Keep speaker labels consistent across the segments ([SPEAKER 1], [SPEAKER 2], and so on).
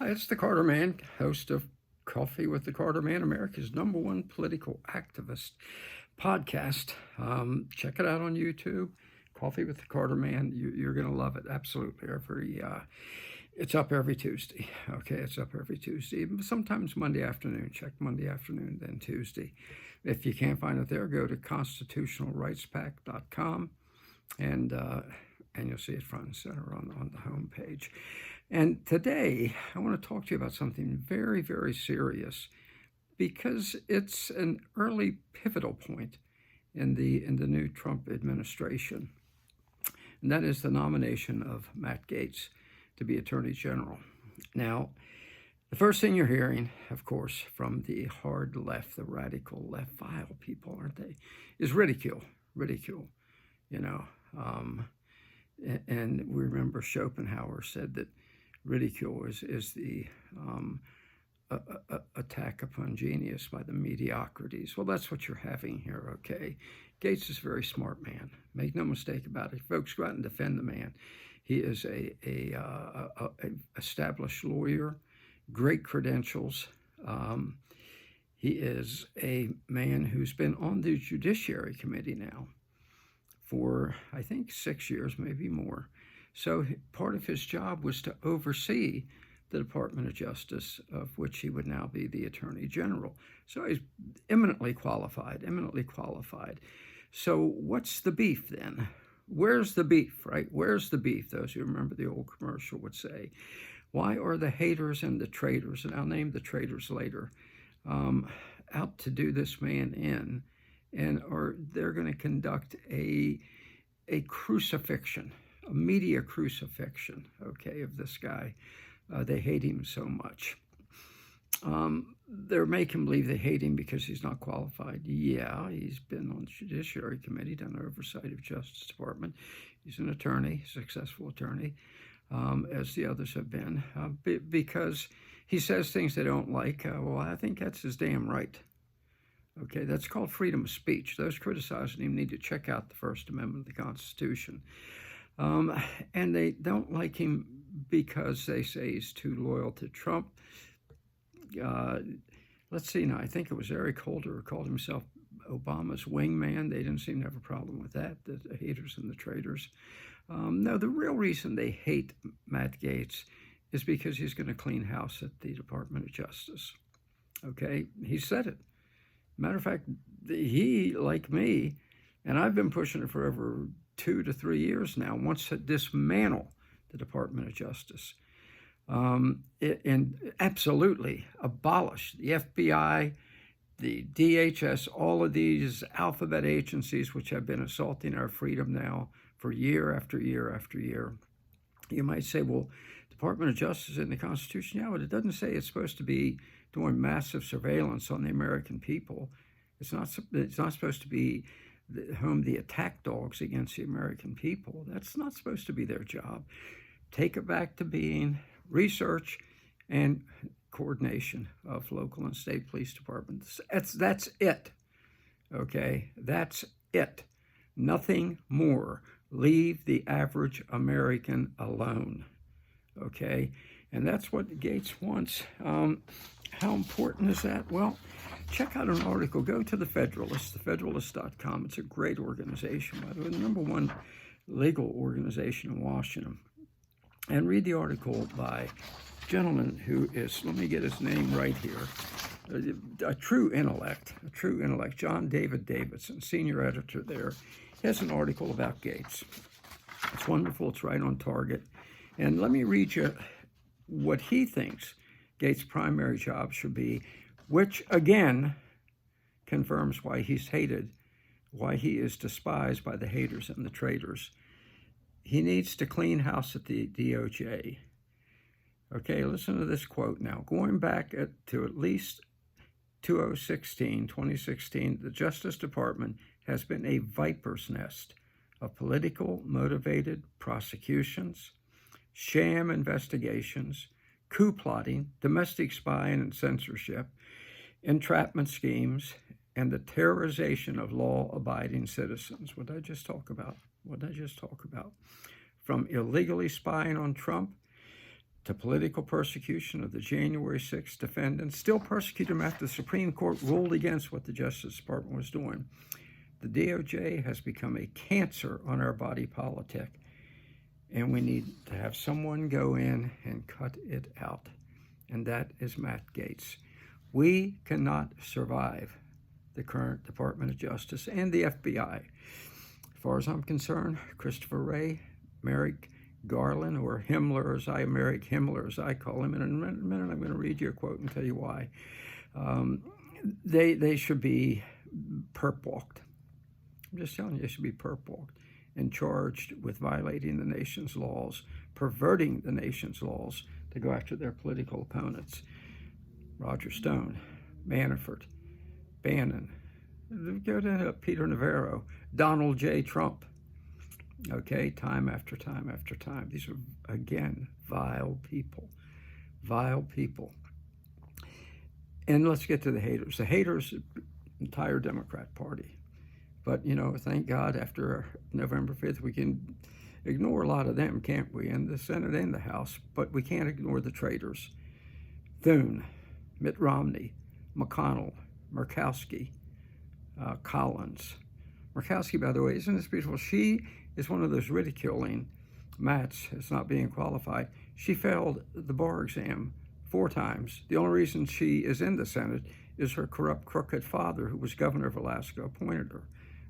[SPEAKER 1] Hi, it's the Carter Man, host of Coffee with the Carter Man, America's #1 political activist podcast. Check it out on YouTube. Coffee with the Carter Man. You're going to love it. Absolutely. It's up every Tuesday. Okay, it's up every Tuesday. Sometimes Monday afternoon. Check Monday afternoon, then Tuesday. If you can't find it there, go to constitutionalrightspack.com and you'll see it front and center on the home page. And today, I want to talk to you about something very, very serious because it's an early pivotal point in the new Trump administration, and that is the nomination of Matt Gaetz to be Attorney General. Now, the first thing you're hearing, of course, from the hard left, the radical left, vile people, aren't they, is ridicule. Ridicule, you know. And we remember Schopenhauer said that ridicule is the attack upon genius by the mediocrities. Well, that's what you're having here, okay? Gaetz is a very smart man. Make no mistake about it. Folks, go out and defend the man. He is a established lawyer, great credentials. He is a man who's been on the Judiciary Committee now for, I think, 6 years, maybe more. So part of his job was to oversee the Department of Justice, of which he would now be the Attorney General. So he's eminently qualified, eminently qualified. So what's the beef then? Where's the beef, right? Where's the beef? Those who remember the old commercial would say, why are the haters and the traitors, and I'll name the traitors later, out to do this man in, and they're going to conduct a crucifixion, a media crucifixion, okay, of this guy. They hate him so much. They're making believe they hate him because he's not qualified. Yeah, he's been on the Judiciary Committee, done oversight of Justice Department. He's an attorney, successful attorney, as the others have been, because he says things they don't like. Well, I think that's his damn right. Okay, that's called freedom of speech. Those criticizing him need to check out the First Amendment of the Constitution. And they don't like him because they say he's too loyal to Trump. Let's see now, I think it was Eric Holder who called himself Obama's wingman. They didn't seem to have a problem with that, the haters and the traitors. No, the real reason they hate Matt Gaetz is because he's going to clean house at the Department of Justice. Okay, he said it. Matter of fact, he, like me, and I've been pushing it for over 2 to 3 years now, wants to dismantle the Department of Justice and absolutely abolish the FBI, the DHS, all of these alphabet agencies which have been assaulting our freedom now for year after year after year. You might say, well, Department of Justice in the Constitution, yeah, but it doesn't say it's supposed to be doing massive surveillance on the American people. It's not supposed to be the attack dogs against the American people. That's not supposed to be their job. Take it back to being research and coordination of local and state police departments. That's it. Okay, that's it. Nothing more. Leave the average American alone. Okay, and that's what Gaetz wants. How important is that? Well, check out an article. Go to the Federalist, thefederalist.com. It's a great organization, by the way, the #1 legal organization in Washington. And read the article by a gentleman who is, let me get his name right here, a true intellect, John David Davidson, senior editor there. He has an article about Gaetz. It's wonderful. It's right on target. And let me read you what he thinks Gaetz' primary job should be, which again confirms why he's hated, why he is despised by the haters and the traitors. He needs to clean house at the DOJ. Okay, listen to this quote now. Going back to at least 2016, the Justice Department has been a viper's nest of political motivated prosecutions, sham investigations, coup plotting, domestic spying and censorship, entrapment schemes, and the terrorization of law-abiding citizens. What did I just talk about? From illegally spying on Trump to political persecution of the January 6th defendants, still persecute them after the Supreme Court ruled against what the Justice Department was doing. The DOJ has become a cancer on our body politic, and we need to have someone go in and cut it out, and that is Matt Gaetz. We cannot survive the current Department of Justice and the FBI. As far as I'm concerned, Christopher Wray, Merrick Garland, or Himmler, Merrick Himmler, as I call him. And in a minute, I'm going to read you a quote and tell you why. They should be perp-walked. I'm just telling you, they should be perp-walked and charged with violating the nation's laws, perverting the nation's laws to go after their political opponents. Roger Stone, Manafort, Bannon, go to Peter Navarro, Donald J. Trump. Okay, time after time after time. These are, again, vile people. Vile people. And let's get to the haters. The haters, entire Democrat Party. But, you know, thank God after November 5th, we can ignore a lot of them, can't we, in the Senate and the House, but we can't ignore the traitors. Thune, Mitt Romney, McConnell, Murkowski, Collins. Murkowski, by the way, isn't this beautiful? She is one of those ridiculing Matts as not being qualified. She failed the bar exam 4 times. The only reason she is in the Senate is her corrupt, crooked father, who was governor of Alaska, appointed her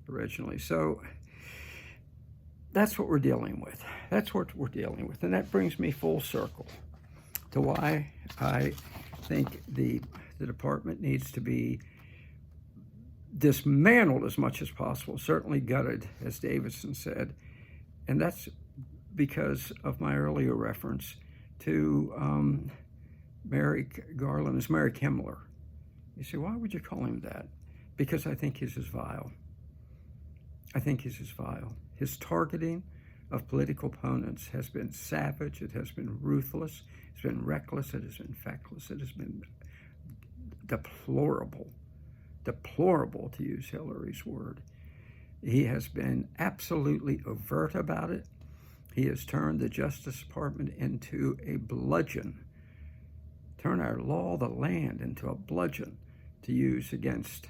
[SPEAKER 1] originally. So that's what we're dealing with. That's what we're dealing with. And that brings me full circle to why I think the department needs to be dismantled as much as possible, certainly gutted, as Davidson said. And that's because of my earlier reference to Merrick Garland as Merrick Himmler. You say, why would you call him that? Because I think he's as vile. I think he's as vile. His targeting of political opponents has been savage. It has been ruthless. It's been reckless. It has been feckless. It has been deplorable. Deplorable, to use Hillary's word. He has been absolutely overt about it. He has turned the Justice Department into a bludgeon, turned our law of the land into a bludgeon to use against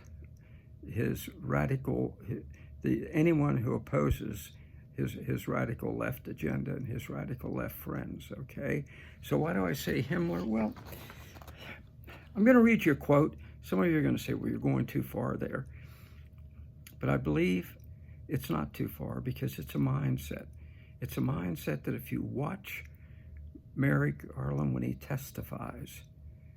[SPEAKER 1] his radical, anyone who opposes his radical left agenda and his radical left friends, okay? So why do I say Himmler? Well, I'm going to read you a quote. Some of you are going to say, well, you're going too far there. But I believe it's not too far because it's a mindset. It's a mindset that if you watch Merrick Garland when he testifies,